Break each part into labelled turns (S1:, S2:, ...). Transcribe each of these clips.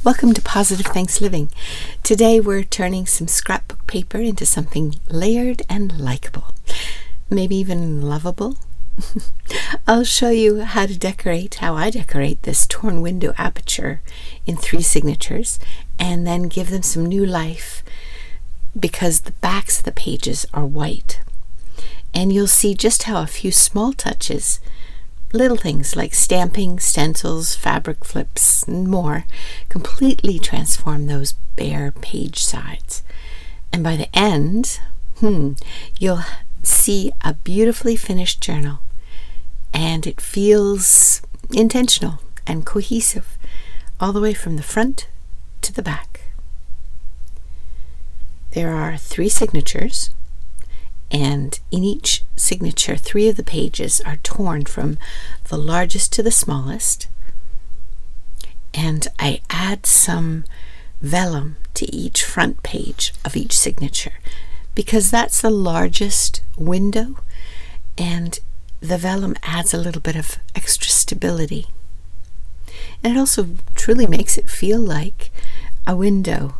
S1: Welcome to Positive Thanks Living. Today we're turning some scrapbook paper into something layered and likable, maybe even lovable. I'll show you how I decorate this torn window aperture in 3 signatures, and then give them some new life because the backs of the pages are white. And you'll see just how a few small touches, little things like stamping, stencils, fabric flips, and more, completely transform those bare page sides. And by the end, you'll see a beautifully finished journal, and it feels intentional and cohesive all the way from the front to the back. There are 3 signatures, and in each signature 3 of the pages are torn from the largest to the smallest, and I add some vellum to each front page of each signature because that's the largest window, and the vellum adds a little bit of extra stability, and it also truly makes it feel like a window.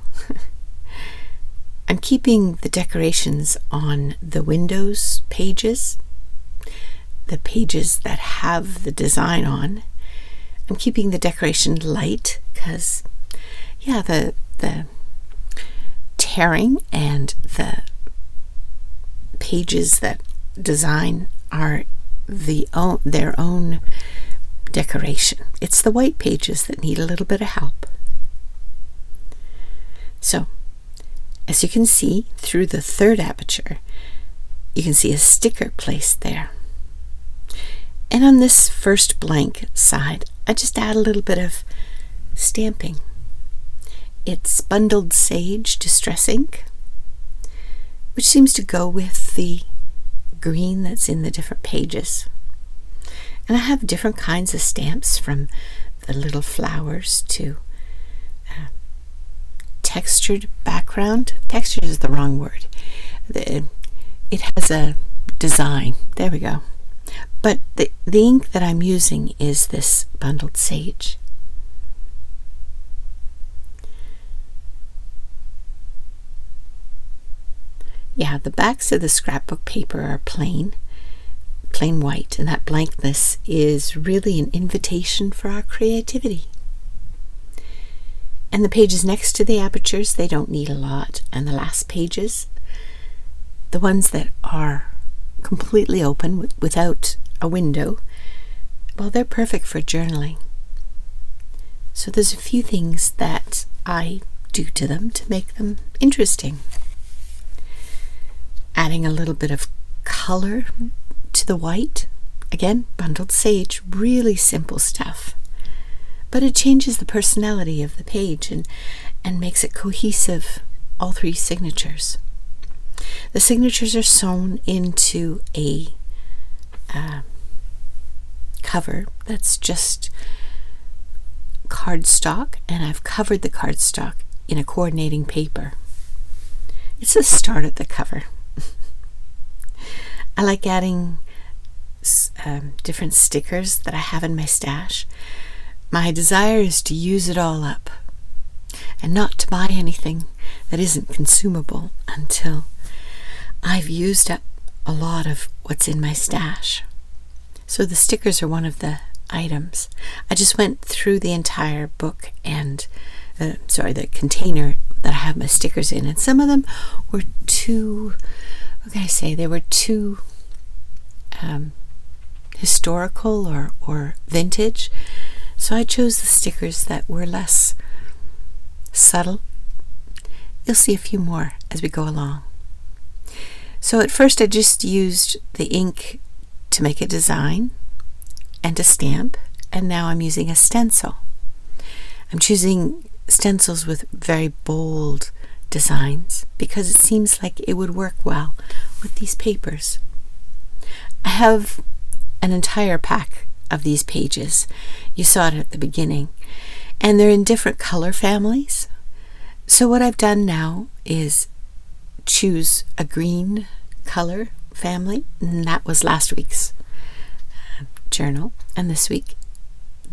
S1: I'm keeping the decorations on the windows pages, the pages that have the design on. I'm keeping the decoration light because, the tearing and the pages that design are their own decoration. It's the white pages that need a little bit of help. So, as you can see through the 3rd aperture, you can see a sticker placed there. And on this first blank side, I just add a little bit of stamping. It's Bundled Sage Distress Ink, which seems to go with the green that's in the different pages. And I have different kinds of stamps, from the little flowers to textured background. Textured is the wrong word. It has a design. There we go. But the ink that I'm using is this Bundled Sage. The backs of the scrapbook paper are plain white, and that blankness is really an invitation for our creativity. And the pages next to the apertures, they don't need a lot. And the last pages, the ones that are completely open without a window, well, they're perfect for journaling. So there's a few things that I do to them to make them interesting. Adding a little bit of color to the white. Again, Bundled Sage, really simple stuff. But it changes the personality of the page and makes it cohesive, all 3 signatures. The signatures are sewn into a cover that's just cardstock, and I've covered the cardstock in a coordinating paper. It's the start of the cover. I like adding different stickers that I have in my stash. My desire is to use it all up and not to buy anything that isn't consumable until I've used up a lot of what's in my stash. So the stickers are one of the items. I just went through the entire book and the container that I have my stickers in, and some of them were too, they were too historical or vintage. So I chose the stickers that were less subtle. You'll see a few more as we go along. So at first I just used the ink to make a design and to stamp, and now I'm using a stencil. I'm choosing stencils with very bold designs because it seems like it would work well with these papers. I have an entire pack of these pages. You saw it at the beginning, and they're in different color families. So what I've done now is choose a green color family, and that was last week's journal, and this week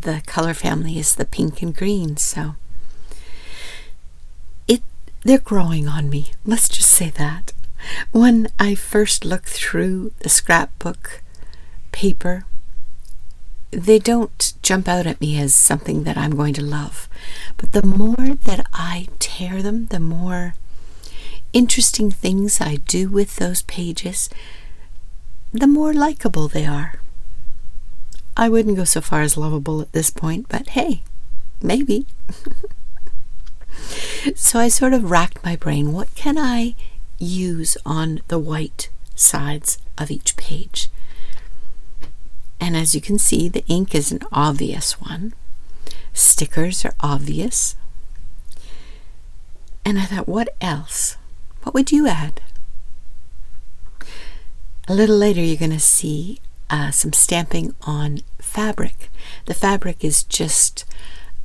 S1: the color family is the pink and green. So they're growing on me. Let's just say that. When I first look through the scrapbook paper, they don't jump out at me as something that I'm going to love. But the more that I tear them, the more interesting things I do with those pages, the more likable they are. I wouldn't go so far as lovable at this point, but hey, maybe. So I sort of racked my brain. What can I use on the white sides of each page? And as you can see, the ink is an obvious one. Stickers are obvious. And I thought, what else? What would you add? A little later, you're going to see some stamping on fabric. The fabric is just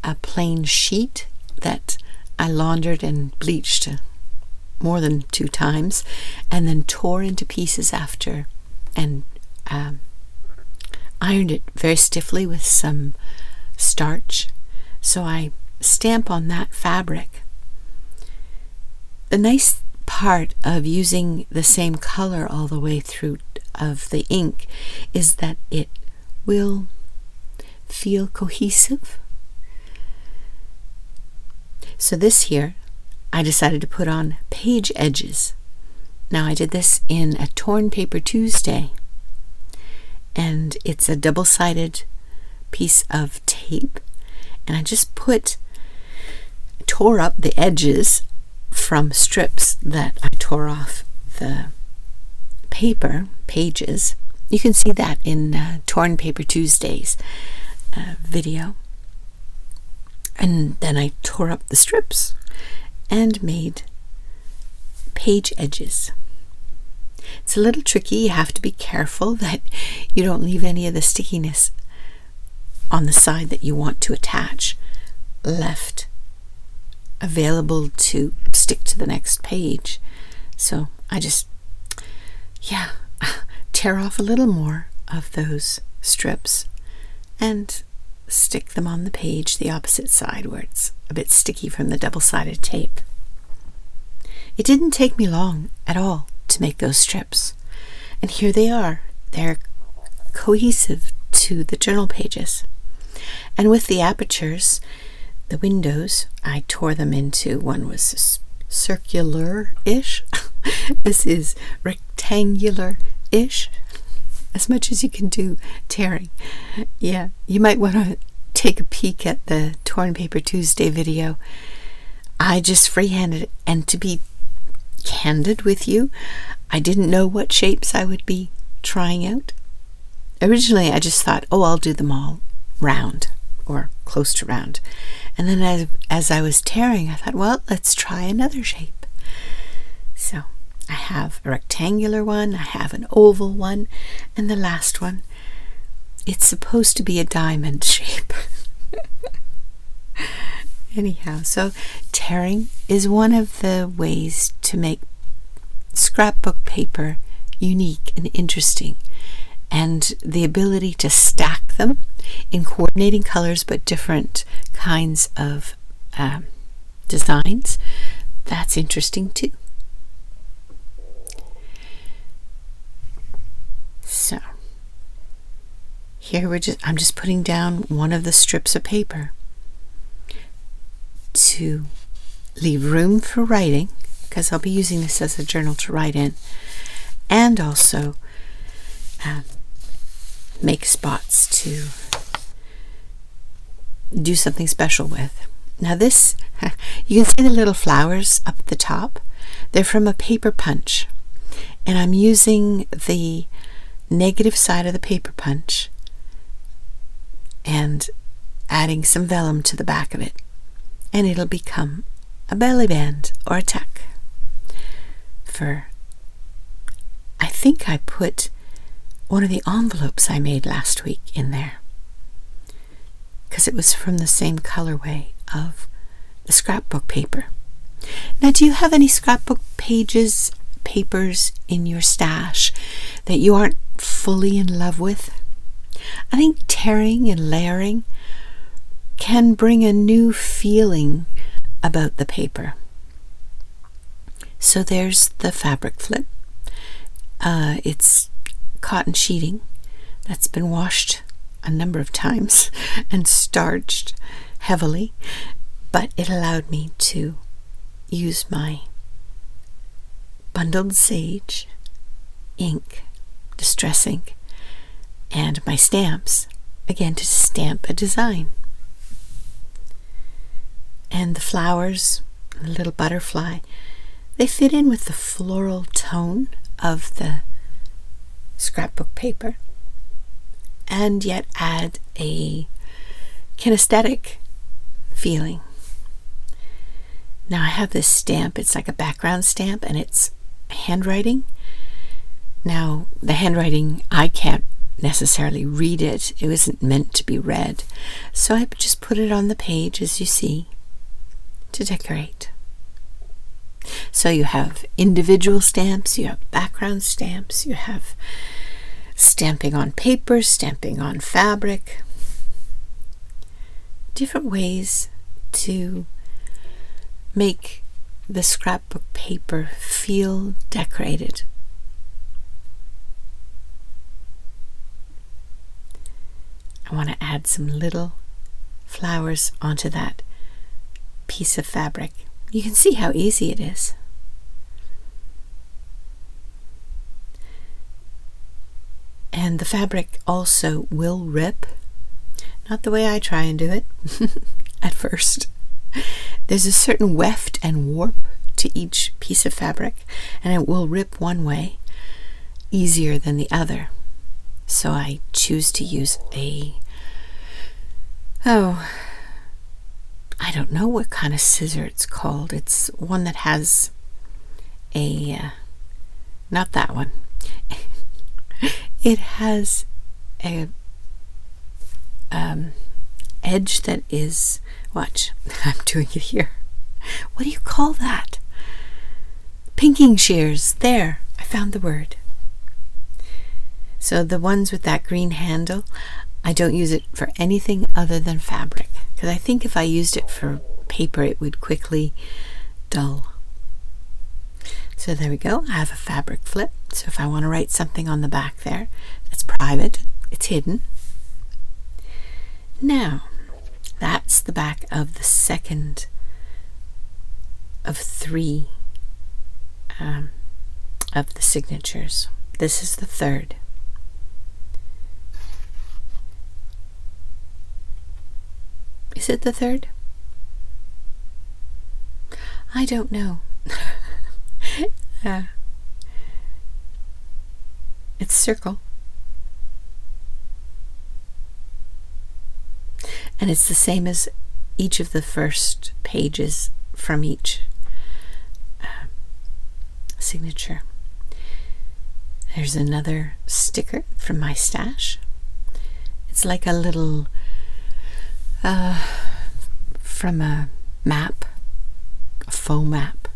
S1: a plain sheet that I laundered and bleached more than 2 times, and then tore into pieces after, and ironed it very stiffly with some starch. So I stamp on that fabric. The nice part of using the same color all the way through of the ink is that it will feel cohesive. So this here, I decided to put on page edges. Now I did this in a Torn Paper Tuesday, and it's a double-sided piece of tape, and I just tore up the edges from strips that I tore off the pages. You can see that in Torn Paper Tuesday's video. And then I tore up the strips and made page edges. It's a little tricky. You have to be careful that you don't leave any of the stickiness on the side that you want to attach left available to stick to the next page. So I just, tear off a little more of those strips and stick them on the page the opposite side where it's a bit sticky from the double-sided tape. It didn't take me long at all to make those strips, and here they are. They're cohesive to the journal pages. And with the apertures, the windows, I tore them into, one was circular-ish, this is rectangular-ish, as much as you can do tearing. Yeah, you might want to take a peek at the Torn Paper Tuesday video. I just freehanded it, and to be candid with you, I didn't know what shapes I would be trying out. Originally, I just thought, I'll do them all round or close to round. And then as I was tearing, I thought, let's try another shape. So I have a rectangular one, I have an oval one, and the last one, it's supposed to be a diamond shape. Anyhow, so tearing is one of the ways to make scrapbook paper unique and interesting, and the ability to stack them in coordinating colors but different kinds of designs, that's interesting too. So here I'm just putting down one of the strips of paper to leave room for writing, because I'll be using this as a journal to write in, and also make spots to do something special with. Now this, you can see the little flowers up at the top. They're from a paper punch, and I'm using the negative side of the paper punch and adding some vellum to the back of it, and it'll become a belly band or a tuck. I think I put one of the envelopes I made last week in there, because it was from the same colorway of the scrapbook paper. Now, do you have any scrapbook papers in your stash that you aren't fully in love with? I think tearing and layering can bring a new feeling about the paper. So there's the fabric flip. It's cotton sheeting that's been washed a number of times and starched heavily, but it allowed me to use my bundled sage ink, distress ink, and my stamps, again to stamp a design. And the flowers, the little butterfly, they fit in with the floral tone of the scrapbook paper and yet add a kinesthetic feeling. Now I have this stamp, it's like a background stamp, and it's handwriting. Now the handwriting, I can't necessarily read it. It wasn't meant to be read. So I just put it on the page, as you see, to decorate. So you have individual stamps, you have background stamps, you have stamping on paper, stamping on fabric. Different ways to make the scrapbook paper feel decorated. I want to add some little flowers onto that piece of fabric. You can see how easy it is. And the fabric also will rip. Not the way I try and do it at first. There's a certain weft and warp to each piece of fabric, and it will rip one way easier than the other. So I choose to use I don't know what kind of scissor it's called. It's one that has not that one. It has a edge that is, watch, I'm doing it here. What do you call that? Pinking shears. There, I found the word. So the ones with that green handle, I don't use it for anything other than fabric, because I think if I used it for paper it would quickly dull. So there we go. I have a fabric flip. So if I want to write something on the back there that's private, it's hidden. Now, that's the back of the second of three of the signatures. This is the third. Is it the third? I don't know. It's circle. And it's the same as each of the first pages from each signature. There's another sticker from my stash. It's like a little from a map, a faux map.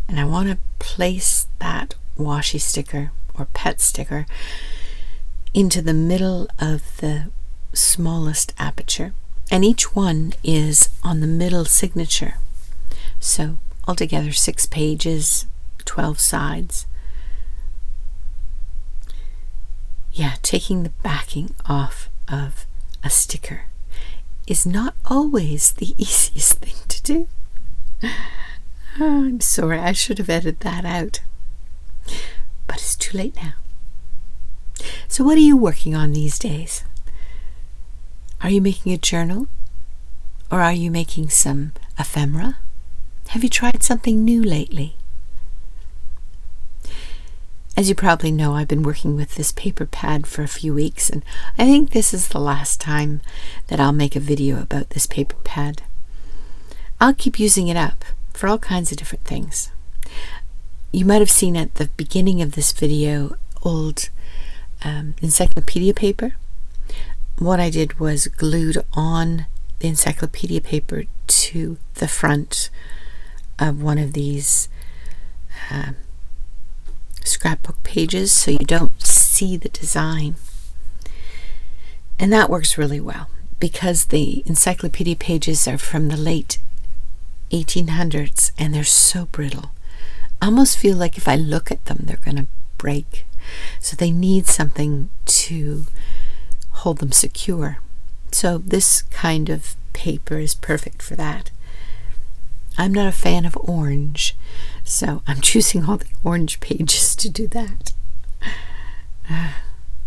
S1: And I want to place that washi sticker or pet sticker into the middle of the smallest aperture, and each one is on the middle signature. So altogether 6 pages, 12 sides. Yeah, taking the backing off of a sticker is not always the easiest thing to do. Oh, I'm sorry, I should have edited that out. But it's too late now. So what are you working on these days? Are you making a journal? Or are you making some ephemera? Have you tried something new lately? As you probably know, I've been working with this paper pad for a few weeks, and I think this is the last time that I'll make a video about this paper pad. I'll keep using it up for all kinds of different things. You might have seen at the beginning of this video old encyclopedia paper. What I did was glued on the encyclopedia paper to the front of one of these scrapbook pages so you don't see the design. And that works really well because the encyclopedia pages are from the late 1800s, and they're so brittle. I almost feel like if I look at them, they're going to break. So they need something to hold them secure. So this kind of paper is perfect for that. I'm not a fan of orange, so I'm choosing all the orange pages to do that.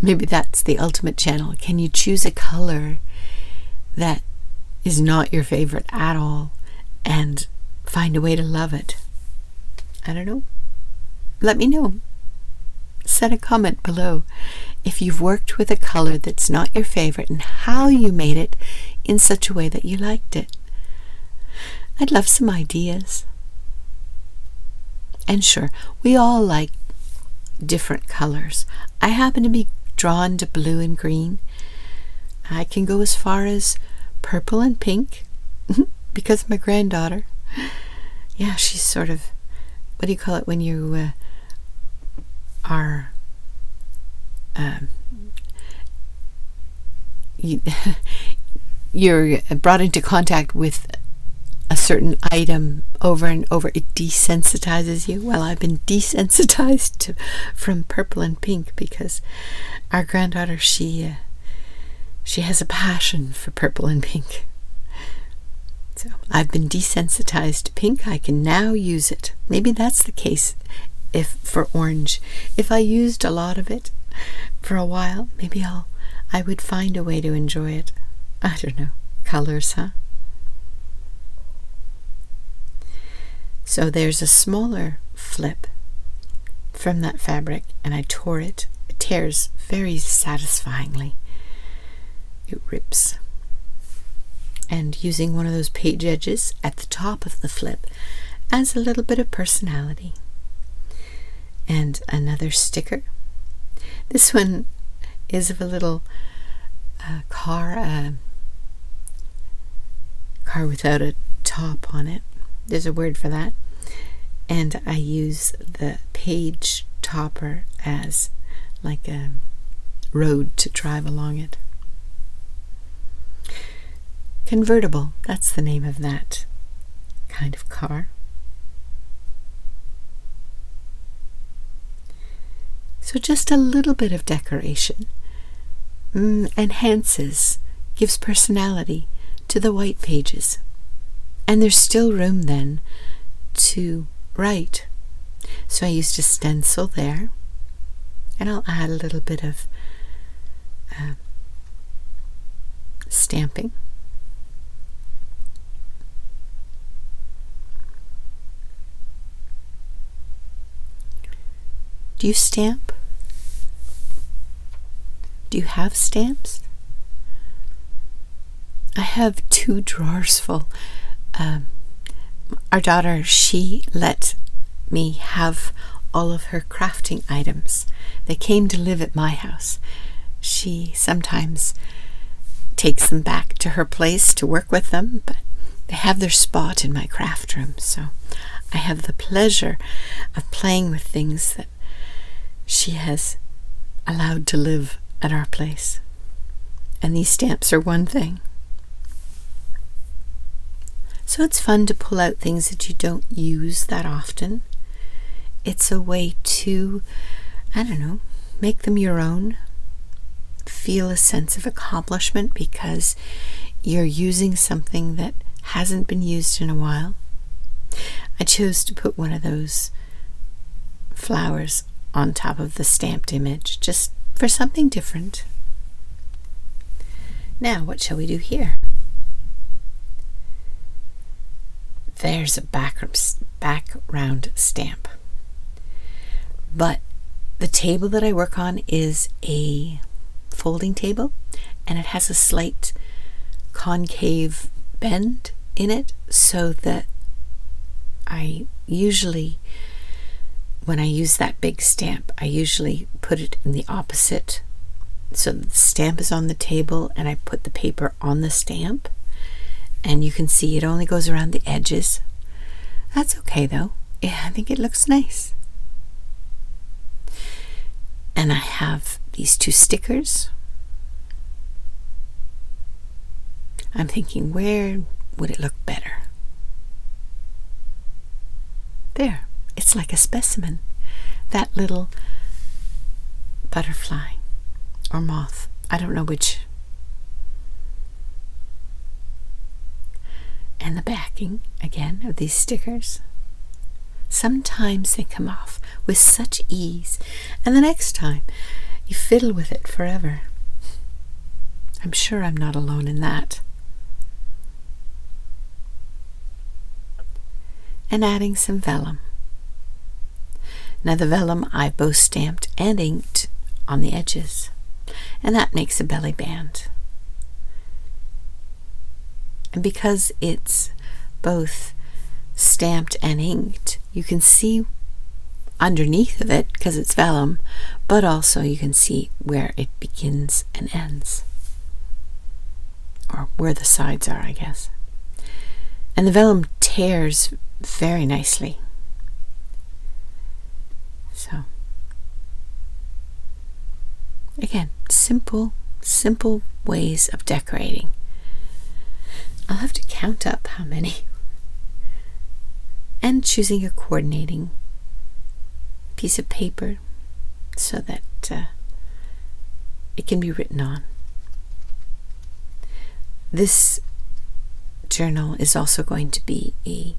S1: Maybe that's the ultimate channel. Can you choose a color that is not your favorite at all and find a way to love it? I don't know. Let me know. Send a comment below if you've worked with a color that's not your favorite and how you made it in such a way that you liked it. I'd love some ideas. And sure, we all like different colors. I happen to be drawn to blue and green. I can go as far as purple and pink because my granddaughter, yeah, she's sort of, what do you call it when you are you're brought into contact with a certain item over and over, it desensitizes you. Well, I've been desensitized from purple and pink because our granddaughter, she has a passion for purple and pink. So I've been desensitized to pink. I can now use it. Maybe that's the case if for orange. If I used a lot of it for a while, maybe I would find a way to enjoy it. I don't know. Colors, huh? So there's a smaller flip from that fabric, and I tore it. It tears very satisfyingly. It rips. And using one of those page edges at the top of the flip adds a little bit of personality. And another sticker. This one is of a little car without a top on it. There's a word for that. And I use the page topper as like a road to drive along it. Convertible, that's the name of that kind of car. So just a little bit of decoration enhances, gives personality to the white pages. And there's still room then to write. So I used a stencil there, and I'll add a little bit of stamping. Do you stamp? Do you have stamps? I have 2 drawers full. Our daughter, she let me have all of her crafting items. They came to live at my house. She sometimes takes them back to her place to work with them, but they have their spot in my craft room. So I have the pleasure of playing with things that she has allowed to live at our place. And these stamps are one thing. So it's fun to pull out things that you don't use that often. It's a way to, I don't know, make them your own. Feel a sense of accomplishment because you're using something that hasn't been used in a while. I chose to put one of those flowers on top of the stamped image just for something different. Now, what shall we do here? There's a background stamp. But the table that I work on is a folding table, and it has a slight concave bend in it, so that I usually, when I use that big stamp, I usually put it in the opposite. So the stamp is on the table and I put the paper on the stamp. And you can see it only goes around the edges. That's okay though. Yeah, I think it looks nice. And I have these 2 stickers. I'm thinking, where would it look better? There, it's like a specimen. That little butterfly or moth, I don't know which. And the backing, again, of these stickers. Sometimes they come off with such ease, and the next time you fiddle with it forever. I'm sure I'm not alone in that. And adding some vellum. Now the vellum I both stamped and inked on the edges, and that makes a belly band. And because it's both stamped and inked, you can see underneath of it because it's vellum, but also you can see where it begins and ends, or where the sides are, I guess. And the vellum tears very nicely. So, again, simple ways of decorating. I'll have to count up how many. And choosing a coordinating piece of paper so that it can be written on. This journal is also going to be a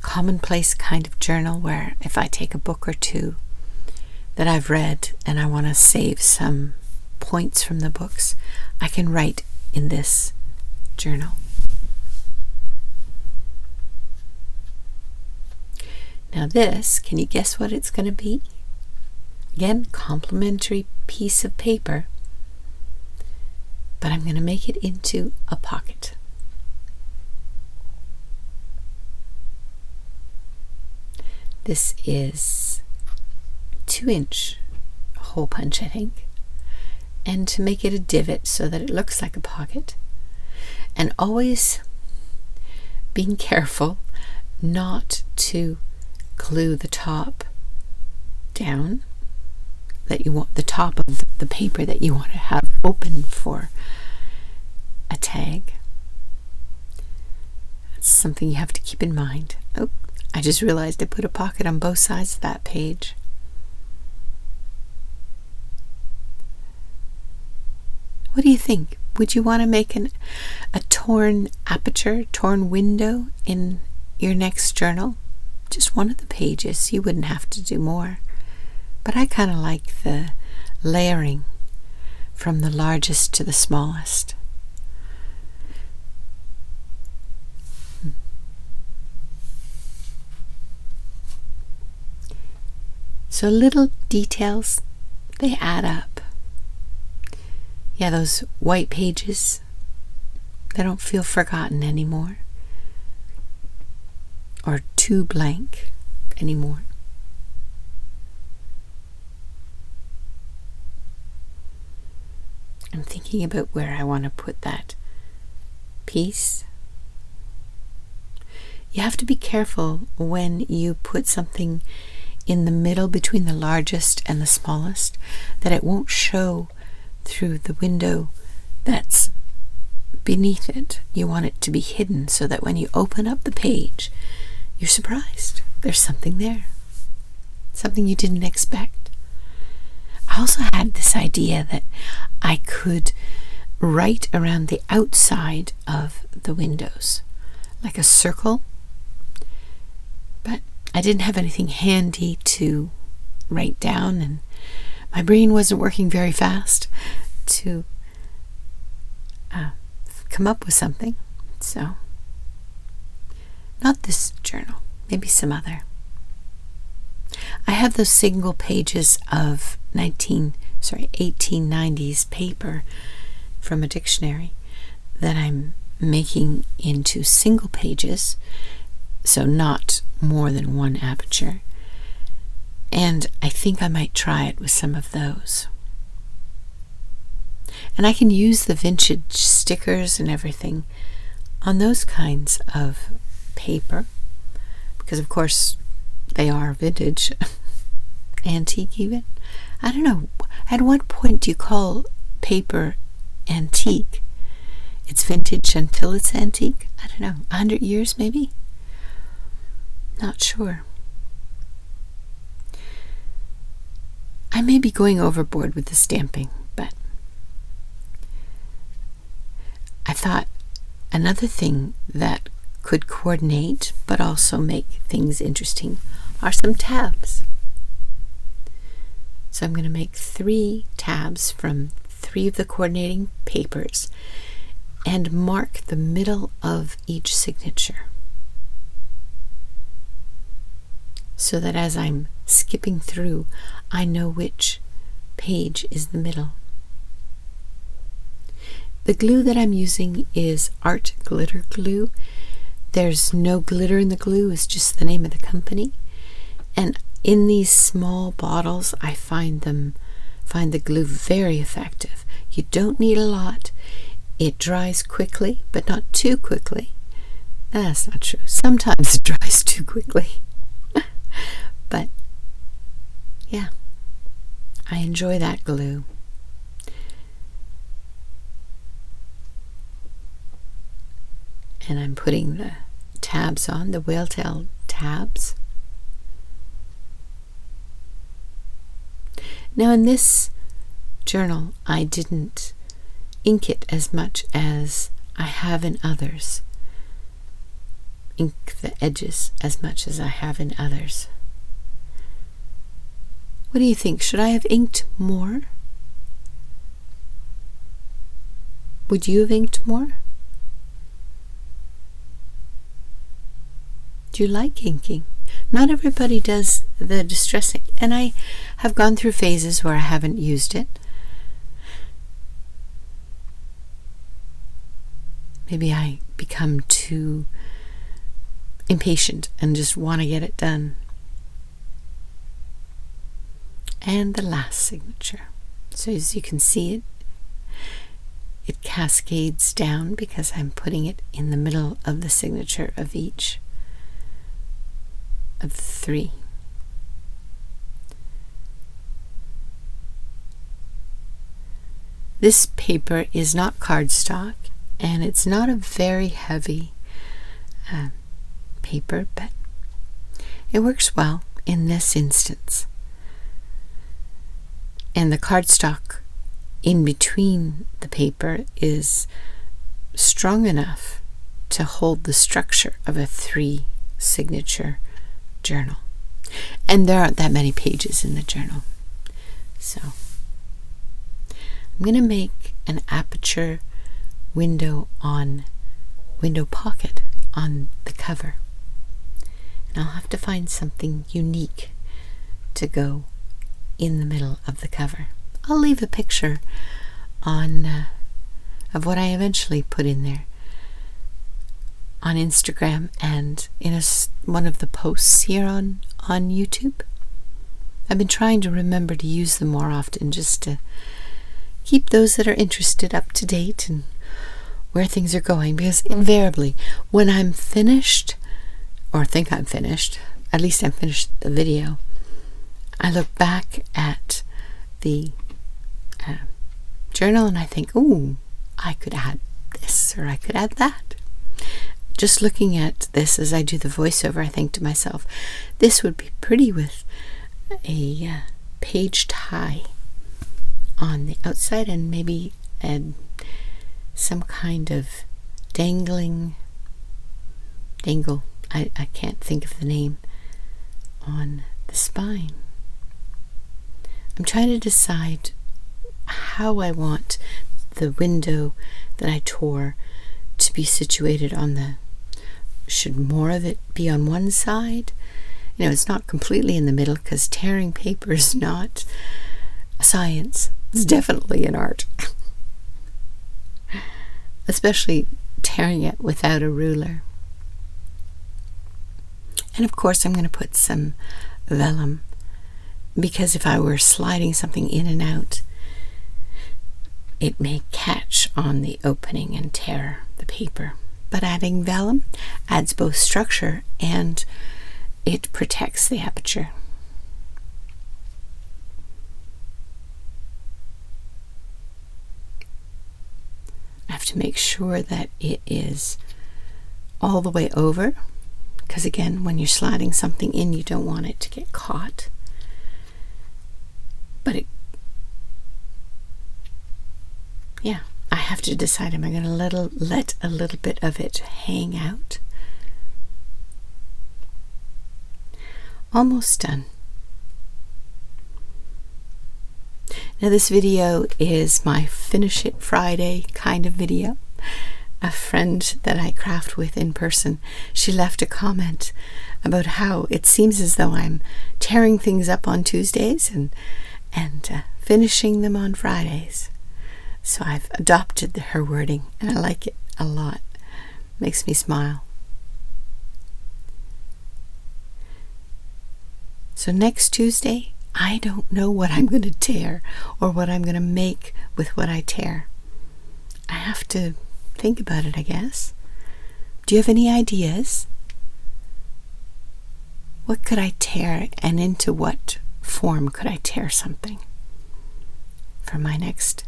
S1: commonplace kind of journal where if I take a book or two that I've read and I want to save some points from the books, I can write in this journal. Now this, can you guess what it's going to be? Again, complimentary piece of paper, but I'm going to make it into a pocket. This is 2-inch hole punch, I think, and to make it a divot so that it looks like a pocket, and always being careful not to glue the top down, that you want the top of the paper that you want to have open for a tag. That's something you have to keep in mind. Oh, I just realized I put a pocket on both sides of that page. What do you think? Would you want to make a torn aperture, torn window in your next journal? Just one of the pages. You wouldn't have to do more. But I kind of like the layering from the largest to the smallest. So little details, they add up. Yeah, those white pages, they don't feel forgotten anymore, or too blank anymore. I'm thinking about where I want to put that piece. You have to be careful when you put something in the middle between the largest and the smallest, that it won't show through the window that's beneath it. You want it to be hidden so that when you open up the page, you're surprised. There's something there. Something you didn't expect. I also had this idea that I could write around the outside of the windows, like a circle, but I didn't have anything handy to write down, and my brain wasn't working very fast to come up with something. So, not this journal, maybe some other. I have those single pages of 1890s paper from a dictionary that I'm making into single pages, so not more than one aperture. And I think I might try it with some of those. And I can use the vintage stickers and everything on those kinds of paper, because of course they are vintage, antique even. I don't know, at what point do you call paper antique? It's vintage until it's antique? I don't know, 100 years maybe? Not sure. I may be going overboard with the stamping, but I thought another thing that could coordinate but also make things interesting are some tabs. So I'm going to make 3 tabs from 3 of the coordinating papers and mark the middle of each signature, so that as I'm skipping through, I know which page is the middle. The glue that I'm using is Art Glitter Glue. There's no glitter in the glue, it's just the name of the company. And in these small bottles, I find the glue very effective. You don't need a lot. It dries quickly, but not too quickly. That's not true. Sometimes it dries too quickly. But yeah, I enjoy that glue. And I'm putting the tabs on, the whale tail tabs. Now in this journal, I didn't ink it as much as I have in others. Ink the edges as much as I have in others. What do you think? Should I have inked more? Would you have inked more? Do you like inking? Not everybody does the distress ink, and I have gone through phases where I haven't used it. Maybe I become too impatient and just want to get it done. And the last signature. So as you can see, it cascades down because I'm putting it in the middle of the signature of each of the 3. This paper is not cardstock, and it's not a very heavy paper, but it works well in this instance. And the cardstock in between the paper is strong enough to hold the structure of a 3 signature journal. And there aren't that many pages in the journal. So I'm going to make an aperture window pocket on the cover. And I'll have to find something unique to go in the middle of the cover. I'll leave a picture on of what I eventually put in there on Instagram and in one of the posts here on YouTube. I've been trying to remember to use them more often, just to keep those that are interested up to date and where things are going, because invariably when I'm finished, or think I'm finished, at least I'm finished the video, I look back at the journal and I think, ooh, I could add this or I could add that. Just looking at this as I do the voiceover, I think to myself, this would be pretty with a page tie on the outside and maybe add some kind of dangle, I can't think of the name, on the spine. I'm trying to decide how I want the window that I tore to be situated on the, should more of it be on one side? You know, it's not completely in the middle because tearing paper is not a science. It's definitely an art. Especially tearing it without a ruler. And of course I'm going to put some vellum, because if I were sliding something in and out, it may catch on the opening and tear the paper. But adding vellum adds both structure and it protects the aperture. I have to make sure that it is all the way over, because again, when you're sliding something in, you don't want it to get caught. But yeah, I have to decide, am I going to let a little bit of it hang out? Almost done. Now this video is my Finish It Friday kind of video. A friend that I craft with in person, she left a comment about how it seems as though I'm tearing things up on Tuesdays and finishing them on Fridays. So I've adopted her wording, and I like it a lot. Makes me smile. So next Tuesday, I don't know what I'm going to tear or what I'm going to make with what I tear. I have to think about it, I guess. Do you have any ideas? What could I tear, and into what form could I tear something for my next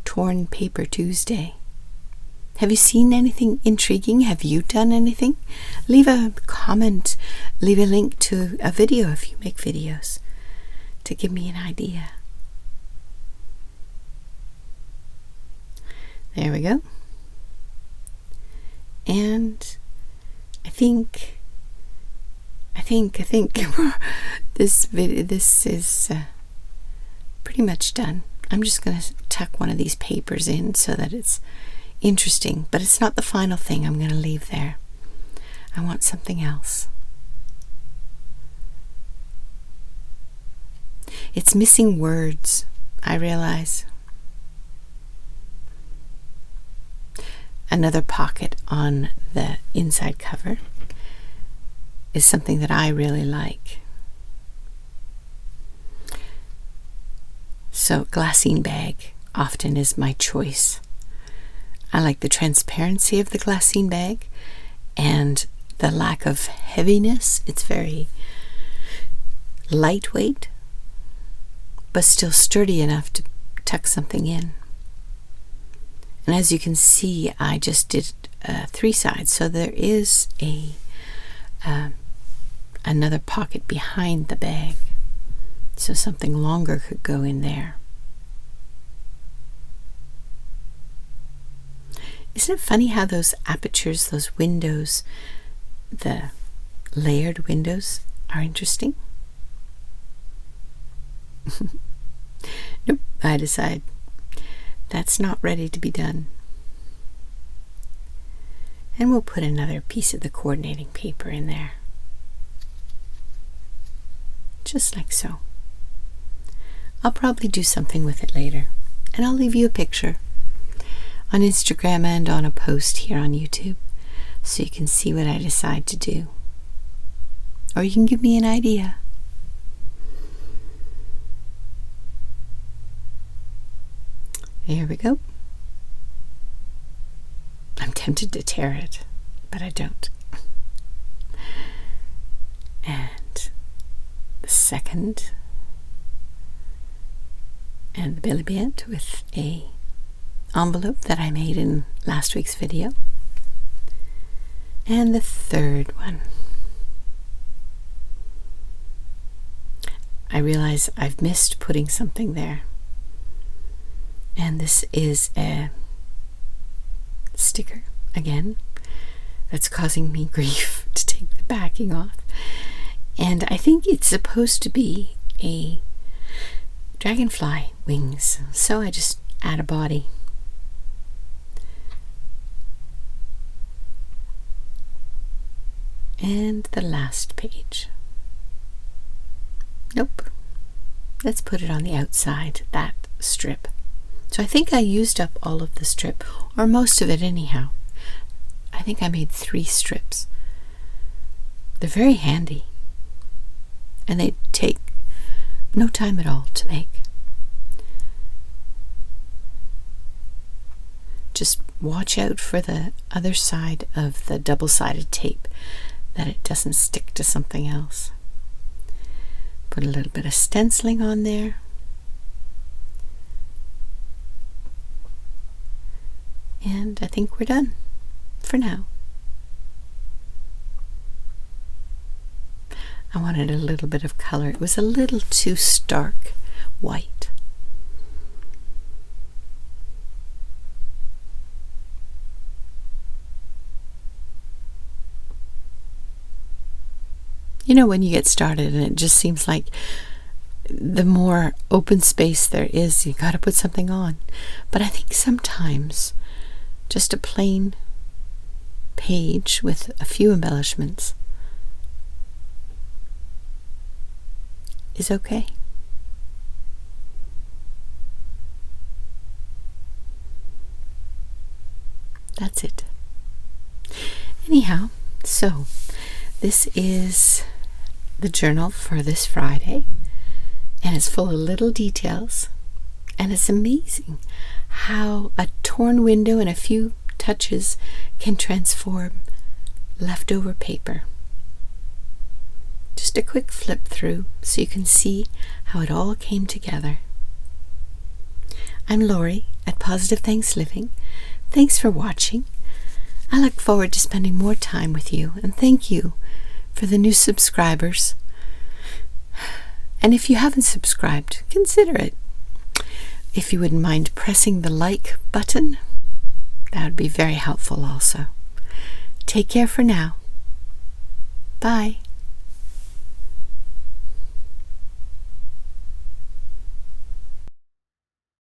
S1: Torn Paper Tuesday? Have you seen anything intriguing? Have you done anything? Leave a comment, leave a link to a video if you make videos to give me an idea. There we go. And I think this is pretty much done. I'm just going to tuck one of these papers in so that it's interesting, but it's not the final thing I'm going to leave there. I want something else. It's missing words, I realize. Another pocket on the inside cover is something that I really like. So glassine bag often is my choice. I like the transparency of the glassine bag and the lack of heaviness. It's very lightweight, but still sturdy enough to tuck something in. And as you can see, I just did 3 sides, so there is another pocket behind the bag, so something longer could go in there. Isn't it funny how those apertures, those windows, the layered windows are interesting? Nope, I decide that's not ready to be done. And we'll put another piece of the coordinating paper in there. Just like so. I'll probably do something with it later, and I'll leave you a picture on Instagram and on a post here on YouTube so you can see what I decide to do. Or you can give me an idea. There we go. I'm tempted to tear it, but I don't. And the second, and the belly band with a envelope that I made in last week's video. And the third one. I realize I've missed putting something there. And this is a sticker, again, that's causing me grief to take the backing off. And I think it's supposed to be a dragonfly wings, so I just add a body. And the last page. Nope. Let's put it on the outside, that strip. So I think I used up all of the strip, or most of it anyhow. I think I made 3 strips. They're very handy, and they take no time at all to make. Just watch out for the other side of the double-sided tape, that it doesn't stick to something else. Put a little bit of stenciling on there. And I think we're done for now. I wanted a little bit of color. It was a little too stark white. You know, when you get started and it just seems like the more open space there is, you got to put something on. But I think sometimes just a plain page with a few embellishments is okay. That's it. Anyhow, so this is the journal for this Friday, and it's full of little details, and it's amazing how a torn window and a few touches can transform leftover paper. Just a quick flip through so you can see how it all came together. I'm Lori at Positive Thanks Living. Thanks for watching. I look forward to spending more time with you, and thank you for the new subscribers. And if you haven't subscribed, consider it. If you wouldn't mind pressing the like button, that would be very helpful also. Take care for now. Bye.